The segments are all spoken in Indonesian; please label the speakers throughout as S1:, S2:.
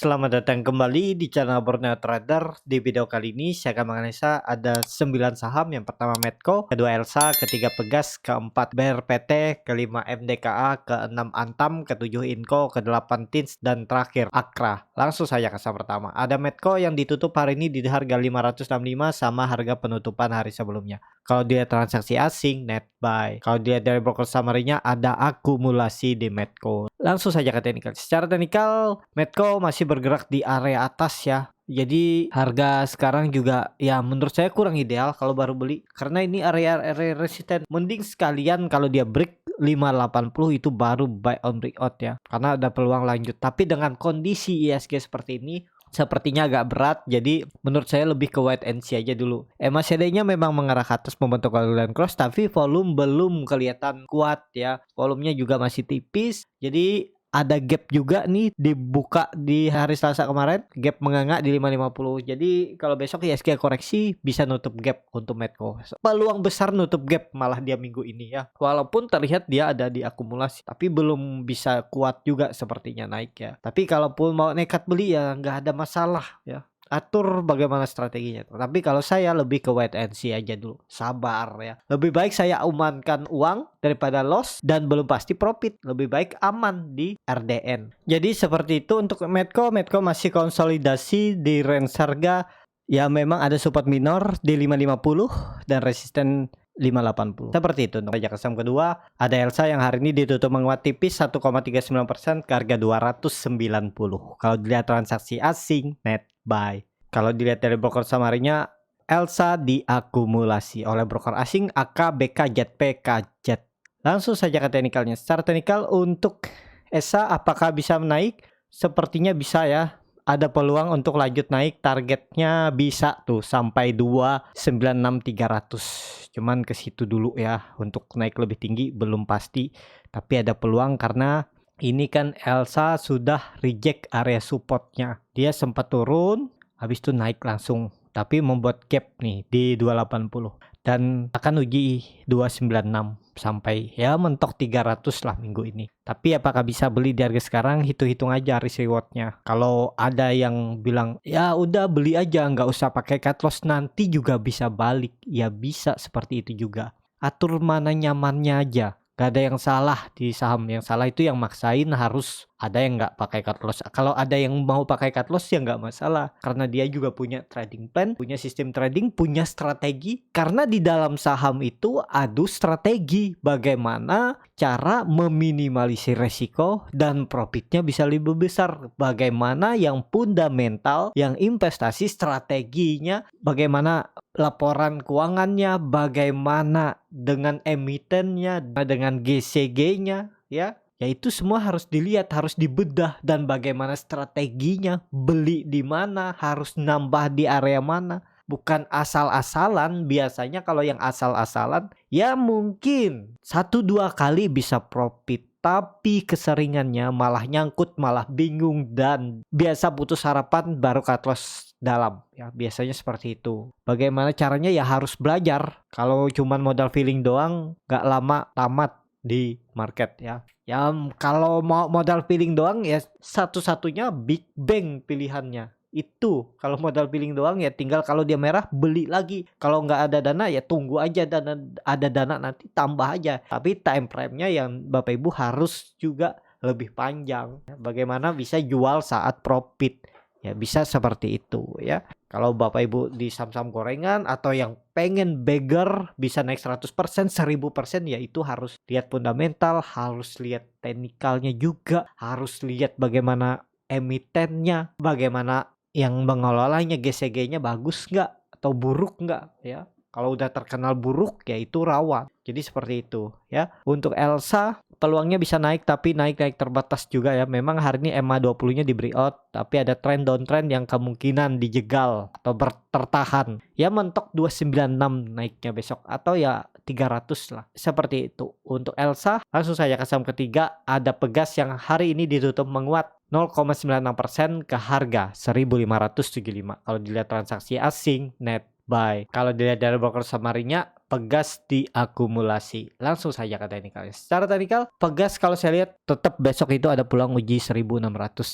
S1: selamat datang kembali di channel Borneo Trader. Di video kali ini saya akan menganalisa ada 9 saham. Yang pertama Medco, kedua Elsa, ketiga Pegas, keempat BRPT, kelima MDKA, keenam Antam, ketujuh Inco, kedelapan Tins, dan terakhir Akra. Langsung saja ke saham pertama. Ada Medco yang ditutup hari ini di harga 565 sama harga penutupan hari sebelumnya. Kalau dilihat transaksi asing, net buy. Kalau dilihat dari broker summary-nya ada akumulasi di Medco. Langsung saja ke teknikal. Secara teknikal, Medco masih bergerak di area atas ya. Jadi harga sekarang juga ya menurut saya kurang ideal kalau baru beli. Karena ini area resisten. Mending sekalian kalau dia break 580 itu baru buy on breakout ya. Karena ada peluang lanjut. Tapi dengan kondisi ISG seperti ini, sepertinya agak berat, jadi menurut saya lebih ke wait and see aja dulu. MACD-nya memang mengarah ke atas membentuk golden cross, tapi volume belum kelihatan kuat ya. Volumenya juga masih tipis, jadi ada gap juga nih dibuka di hari Selasa kemarin, gap menganga di 550. Jadi kalau besok ISG koreksi bisa nutup gap untuk Medco. Peluang besar nutup gap malah dia minggu ini ya. Walaupun terlihat dia ada di akumulasi, tapi belum bisa kuat juga sepertinya naik ya. Tapi kalaupun mau nekat beli ya nggak ada masalah ya. Atur bagaimana strateginya. Tapi kalau saya lebih ke wait and see aja dulu. Sabar ya. Lebih baik saya amankan uang daripada loss dan belum pasti profit. Lebih baik aman di RDN. Jadi seperti itu untuk Medco. Medco masih konsolidasi di range harga. Ya memang ada support minor di 550 dan resisten 580. Seperti itu untuk pajak saham kedua. Ada Elsa yang hari ini ditutup menguat tipis 1,39% ke harga 290. Kalau dilihat transaksi asing, net buy. Kalau dilihat dari broker summary-nya, Elsa diakumulasi oleh broker asing AKBK JP KZ. Langsung saja ke teknikalnya. Secara teknikal untuk ESA apakah bisa menaik? Sepertinya bisa ya. Ada peluang untuk lanjut naik, targetnya bisa tuh sampai 296.300. Cuman ke situ dulu ya, untuk naik lebih tinggi belum pasti, tapi ada peluang karena ini kan Elsa sudah reject area supportnya. Dia sempat turun, habis itu naik langsung, tapi membuat gap nih di 280 dan akan uji 296 sampai ya mentok 300 lah minggu ini. Tapi apakah bisa beli di harga sekarang? Hitung-hitung aja risk rewardnya. Kalau ada yang bilang ya udah beli aja nggak usah pakai cut loss nanti juga bisa balik, ya bisa seperti itu juga. Atur mana nyamannya aja. Gak ada yang salah di saham. Yang salah itu yang maksain harus ada yang nggak pakai cut loss. Kalau ada yang mau pakai cut loss ya nggak masalah. Karena dia juga punya trading plan, punya sistem trading, punya strategi. Karena di dalam saham itu adu strategi. Bagaimana cara meminimalisir resiko dan profitnya bisa lebih besar. Bagaimana yang fundamental, yang investasi strateginya, bagaimana laporan keuangannya, bagaimana dengan emitennya, dengan GCG-nya ya. Ya itu semua harus dilihat, harus dibedah, dan bagaimana strateginya, beli di mana, harus nambah di area mana. Bukan asal-asalan. Biasanya kalau yang asal-asalan ya mungkin 1-2 kali bisa profit, tapi keseringannya malah nyangkut, malah bingung, dan biasa putus harapan baru cut loss dalam ya, biasanya seperti itu. Bagaimana caranya ya harus belajar. Kalau cuman modal feeling doang gak lama tamat di market ya. Ya kalau mau modal feeling doang ya satu-satunya Big Bang pilihannya. Itu kalau modal feeling doang ya tinggal kalau dia merah beli lagi. Kalau nggak ada dana ya tunggu aja, dana ada dana nanti tambah aja. Tapi time frame-nya yang Bapak Ibu harus juga lebih panjang. Bagaimana bisa jual saat profit? Ya bisa seperti itu ya. Kalau Bapak Ibu di saham-saham gorengan atau yang pengen beggar bisa naik 100%, 1000% ya itu harus lihat fundamental, harus lihat teknikalnya juga, harus lihat bagaimana emitennya, bagaimana yang mengelolanya, GCG-nya bagus nggak atau buruk nggak ya. Kalau udah terkenal buruk ya itu rawan. Jadi seperti itu ya. Untuk Elsa peluangnya bisa naik, tapi naik terbatas juga ya. Memang hari ini MA20-nya di breakout, tapi ada trend downtrend yang kemungkinan dijegal atau tertahan. Ya mentok 296 naiknya besok atau ya 300 lah. Seperti itu. Untuk Elsa, langsung saja ke saham ketiga, ada Pegas yang hari ini ditutup menguat 0,96% ke harga 1.575. Kalau dilihat transaksi asing, net buy. Kalau dilihat dari broker summary-nya, Pegas diakumulasi. Langsung saja ke teknikal. Secara teknikal, Pegas kalau saya lihat tetap besok itu ada peluang uji 1600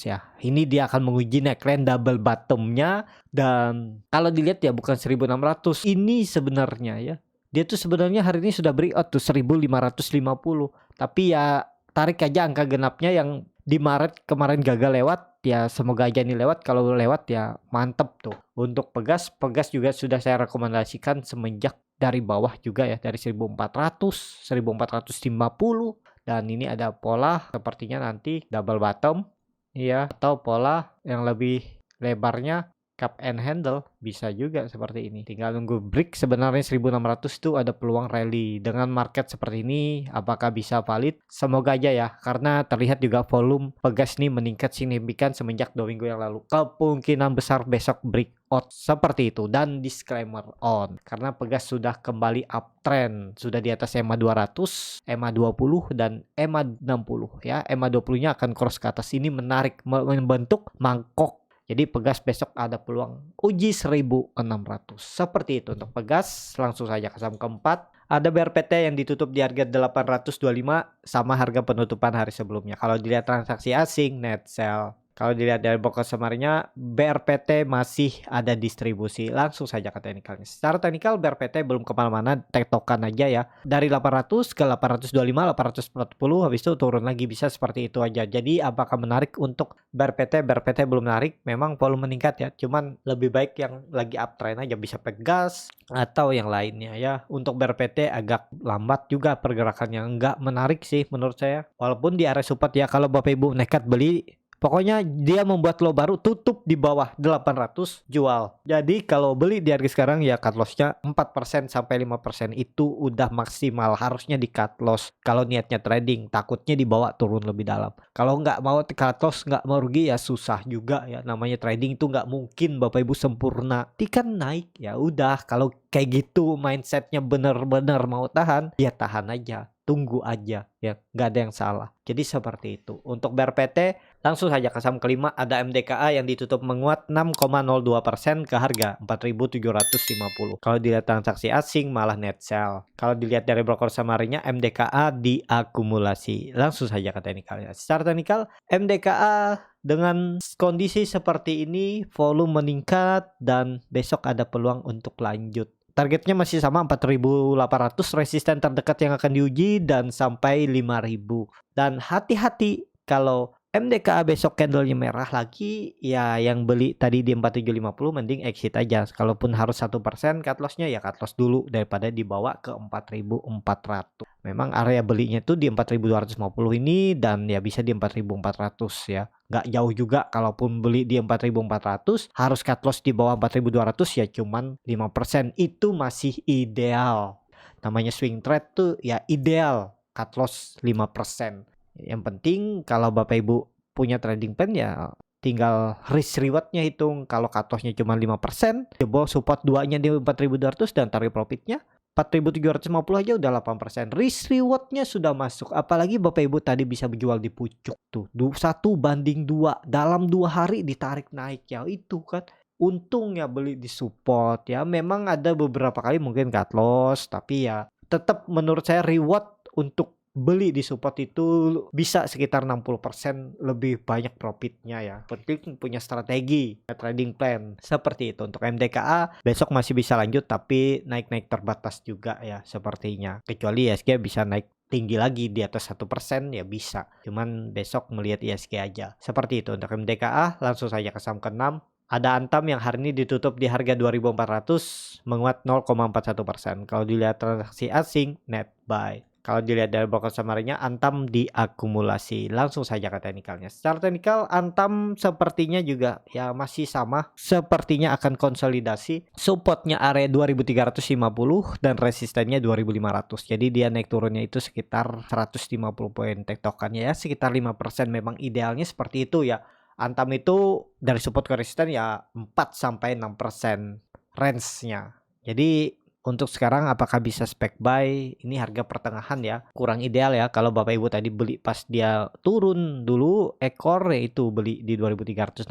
S1: ya. Ini dia akan menguji neckline double bottomnya, dan kalau dilihat ya bukan 1600. Ini sebenarnya ya, dia tuh sebenarnya hari ini sudah breakout tuh 1550. Tapi ya tarik aja angka genapnya yang di Maret kemarin gagal lewat. Ya semoga aja ini lewat. Kalau lewat ya mantep tuh. Untuk Pegas juga sudah saya rekomendasikan semenjak dari bawah juga ya, dari 1400, 1450, dan ini ada pola sepertinya nanti double bottom ya, atau pola yang lebih lebarnya cup and handle, bisa juga seperti ini. Tinggal nunggu break. Sebenarnya 1600 itu ada peluang rally dengan market seperti ini. Apakah bisa valid? Semoga aja ya, karena terlihat juga volume Pegas ini meningkat signifikan semenjak 2 minggu yang lalu. Kemungkinan besar besok breakout seperti itu. Dan disclaimer on, karena Pegas sudah kembali uptrend, sudah di atas EMA 200, EMA 20 dan EMA 60 ya. EMA 20 nya akan cross ke atas. Ini menarik, membentuk mangkok. Jadi Pegas besok ada peluang uji 1600. Seperti itu untuk Pegas. Langsung saja ke saham keempat. Ada BRPT yang ditutup di harga 825 sama harga penutupan hari sebelumnya. Kalau dilihat transaksi asing, net sell. Kalau dilihat dari broker summary-nya, BRPT masih ada distribusi. Langsung saja ke teknikalnya. Secara teknikal BRPT belum kemana-mana, tektokan aja ya. Dari 800 ke 825, 840, habis itu turun lagi, bisa seperti itu aja. Jadi apakah menarik untuk BRPT? BRPT belum menarik, memang volume meningkat ya. Cuman lebih baik yang lagi uptrend aja, bisa Pegas atau yang lainnya ya. Untuk BRPT agak lambat juga pergerakannya, nggak menarik sih menurut saya. Walaupun di area support ya, kalau Bapak Ibu nekat beli, pokoknya dia membuat low baru, tutup di bawah 800, jual. Jadi kalau beli di harga sekarang ya cut lossnya 4% sampai 5% itu udah maksimal. Harusnya di cut loss kalau niatnya trading, takutnya dibawa turun lebih dalam. Kalau nggak mau cut loss, nggak mau rugi ya susah juga ya. Namanya trading itu nggak mungkin Bapak Ibu sempurna. Kan naik ya udah, kalau kayak gitu mindsetnya bener-bener mau tahan, ya tahan aja. Tunggu aja ya, nggak ada yang salah. Jadi seperti itu. Untuk BRPT langsung saja ke saham kelima, ada MDKA yang ditutup menguat 6,02% ke harga 4.750. Kalau dilihat transaksi asing malah net sell. Kalau dilihat dari broker summary-nya, MDKA diakumulasi. Langsung saja ke teknikalnya. Secara teknikal, MDKA dengan kondisi seperti ini, volume meningkat dan besok ada peluang untuk lanjut. Targetnya masih sama 4.800, resisten terdekat yang akan diuji, dan sampai 5.000. Dan hati-hati kalau MDKA besok candlenya merah lagi, ya yang beli tadi di 4.750 mending exit aja. Kalaupun harus 1% cut lossnya ya cut loss dulu daripada dibawa ke 4.400. Memang area belinya tuh di 4.250 ini, dan ya bisa di 4.400 ya. Nggak jauh juga. Kalaupun beli di 4.400 harus cut loss di bawah 4.200 ya cuman 5%. Itu masih ideal. Namanya swing trade tuh ya ideal cut loss 5%. Yang penting kalau Bapak Ibu punya trading plan ya tinggal risk rewardnya hitung. Kalau cut lossnya cuma 5%, jebol support 2-nya di 4.200 dan target profitnya 4.750 aja udah 8%. Risk rewardnya sudah masuk. Apalagi Bapak Ibu tadi bisa berjual di pucuk tuh 1:2 dalam 2 hari ditarik naik ya, itu kan untungnya beli di support ya. Memang ada beberapa kali mungkin cut loss, tapi ya tetap menurut saya reward untuk beli di support itu bisa sekitar 60% lebih banyak profitnya ya. Penting punya strategi trading plan seperti itu. Untuk MDKA besok masih bisa lanjut, tapi naik-naik terbatas juga ya sepertinya. Kecuali ISG bisa naik tinggi lagi di atas 1% ya bisa. Cuman besok melihat ISG aja. Seperti itu untuk MDKA. Langsung saja ke saham ke-6. Ada Antam yang hari ini ditutup di harga 2.400, menguat 0,41%. Kalau dilihat transaksi asing, net buy. Kalau dilihat dari broker summary-nya, Antam diakumulasi. Langsung saja ke teknikalnya. Secara teknikal, Antam sepertinya juga ya masih sama. Sepertinya akan konsolidasi. Supportnya area 2.350 dan resistennya 2.500. Jadi dia naik turunnya itu sekitar 150 poin tektokannya ya. Sekitar 5%, memang idealnya seperti itu ya. Antam itu dari support ke resisten ya 4-6% range-nya. Jadi untuk sekarang apakah bisa spec buy? Ini harga pertengahan ya, kurang ideal ya kalau Bapak Ibu tadi beli pas dia turun dulu ekor, yaitu beli di 2360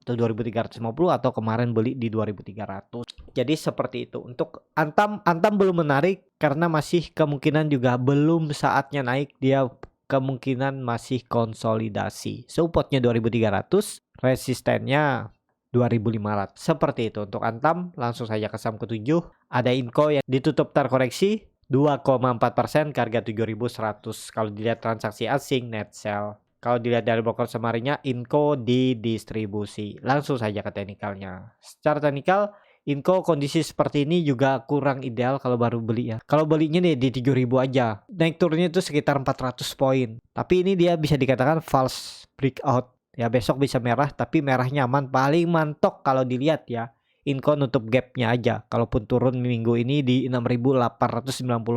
S1: atau 2350 atau kemarin beli di 2300. Jadi seperti itu. Untuk Antam belum menarik karena masih kemungkinan juga belum saatnya naik, dia kemungkinan masih konsolidasi. Supportnya 2300, resistennya 2500. Seperti itu untuk Antam. Langsung saja ke saham ke-7. Ada Inco yang ditutup terkoreksi 2,4% ke harga 7100. Kalau dilihat transaksi asing net sell. Kalau dilihat dari broker semarinya, Inco didistribusi. Langsung saja ke teknikalnya. Secara teknikal, Inco kondisi seperti ini juga kurang ideal kalau baru beli ya. Kalau belinya nih di 7000 aja, naik turunnya itu sekitar 400 poin. Tapi ini dia bisa dikatakan false breakout. Ya besok bisa merah, tapi merahnya aman. Paling mantok kalau dilihat ya, Inco nutup gapnya aja. Kalaupun turun minggu ini di 6890,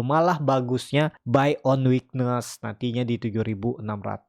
S1: malah bagusnya buy on weakness, nantinya di 7600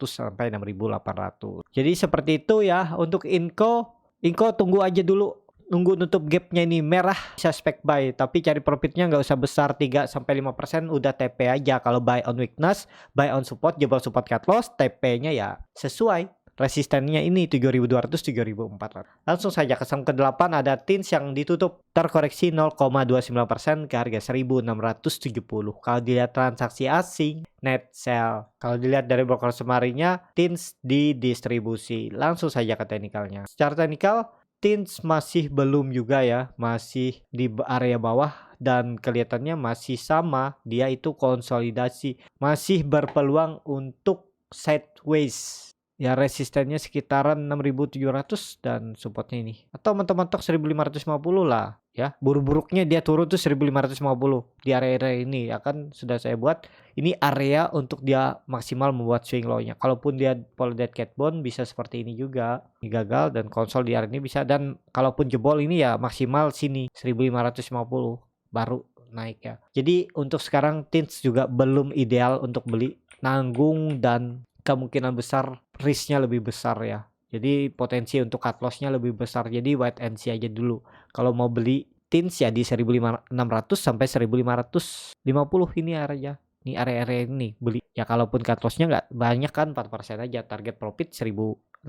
S1: sampai 6800. Jadi seperti itu ya untuk Inco. Inco tunggu aja dulu, nunggu nutup gapnya ini merah, bisa spec buy, tapi cari profitnya nggak usah besar, 3-5% udah TP aja. Kalau buy on weakness, buy on support, jebol support cut loss, TP-nya ya sesuai. Resistennya ini 7200, 7400. Langsung saja ke saham ke-8 ada TINS yang ditutup terkoreksi 0,29% ke harga 1670. Kalau dilihat transaksi asing net sell. Kalau dilihat dari broker semarinya, TINS didistribusi. Langsung saja ke teknikalnya. Secara teknikal, TINS masih belum juga ya, masih di area bawah dan kelihatannya masih sama, dia itu konsolidasi, masih berpeluang untuk sideways. Ya resistennya sekitaran 6700 dan supportnya ini. Atau mentok-mentok 1550 lah ya. Buruk-buruknya dia turun tuh 1550 di area-area ini ya kan sudah saya buat. Ini area untuk dia maksimal membuat swing low-nya. Kalaupun dia follow that cat bone bisa seperti ini juga. Ini gagal dan konsol di area ini bisa, dan kalaupun jebol ini ya maksimal sini 1550 baru naik ya. Jadi untuk sekarang TINS juga belum ideal untuk beli, nanggung dan kemungkinan besar risknya lebih besar ya. Jadi potensi untuk cut lossnya lebih besar. Jadi wait and see aja dulu. Kalau mau beli TINS ya di 1600 sampai 1550 ini area. Ini area-area ini beli. Ya kalaupun cut lossnya nggak banyak kan, 4% aja. Target profit 1680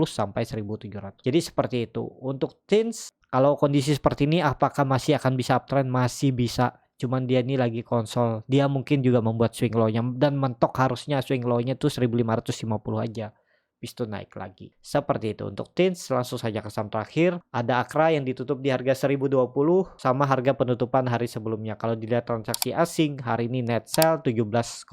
S1: sampai 1700. Jadi seperti itu. Untuk TINS kalau kondisi seperti ini apakah masih akan bisa uptrend? Masih bisa. Cuman dia ini lagi konsol, dia mungkin juga membuat swing low-nya, dan mentok harusnya swing low-nya tuh 1550 aja, habis itu naik lagi. Seperti itu untuk TINS. Langsung saja ke saham terakhir, ada Akra yang ditutup di harga 1020 sama harga penutupan hari sebelumnya. Kalau dilihat transaksi asing hari ini net sell 17,5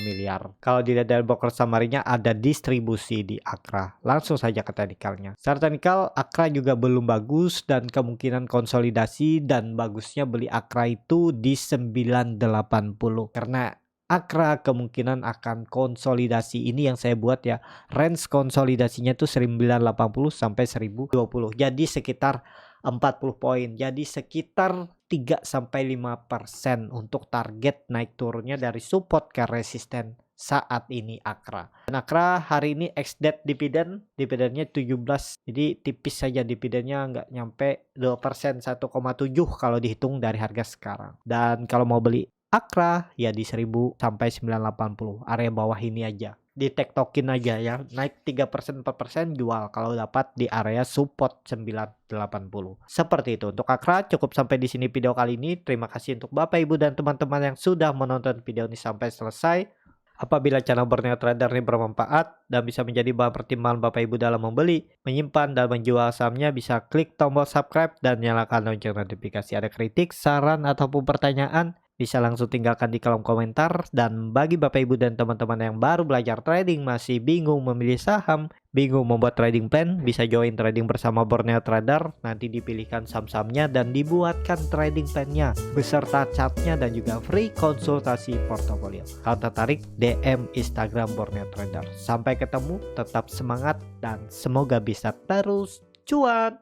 S1: miliar. Kalau dilihat dari broker samarinya ada distribusi di Akra. Langsung saja ke teknikalnya. Secara teknikal Akra juga belum bagus dan kemungkinan konsolidasi, dan bagusnya beli Akra itu di 980 karena Akra kemungkinan akan konsolidasi. Ini yang saya buat ya, range konsolidasinya tuh 980 sampai 1020. Jadi sekitar 40 poin. Jadi sekitar 3-5% untuk target naik turunnya dari support ke resisten saat ini Akra. Dan Akra hari ini ex-debt dividennya 17. Jadi tipis saja dividennya, nggak nyampe 2%, 1,7 kalau dihitung dari harga sekarang. Dan kalau mau beli Akra ya di 1000 sampai 980, area bawah ini aja. Ditektokin aja ya, naik 3% 4% jual kalau dapat di area support 980. Seperti itu untuk Akra. Cukup sampai di sini video kali ini. Terima kasih untuk Bapak Ibu dan teman-teman yang sudah menonton video ini sampai selesai. Apabila channel Borneo Trader ini bermanfaat dan bisa menjadi bahan pertimbangan Bapak Ibu dalam membeli, menyimpan, dan menjual sahamnya, bisa klik tombol subscribe dan nyalakan lonceng notifikasi. Ada kritik, saran, ataupun pertanyaan, bisa langsung tinggalkan di kolom komentar. Dan bagi Bapak Ibu dan teman-teman yang baru belajar trading, masih bingung memilih saham, bingung membuat trading plan, bisa join trading bersama Borneo Trader. Nanti dipilihkan saham-sahamnya dan dibuatkan trading plan-nya beserta chartnya dan juga free konsultasi portofolio. Kalau tertarik, DM Instagram Borneo Trader. Sampai ketemu, tetap semangat dan semoga bisa terus cuan.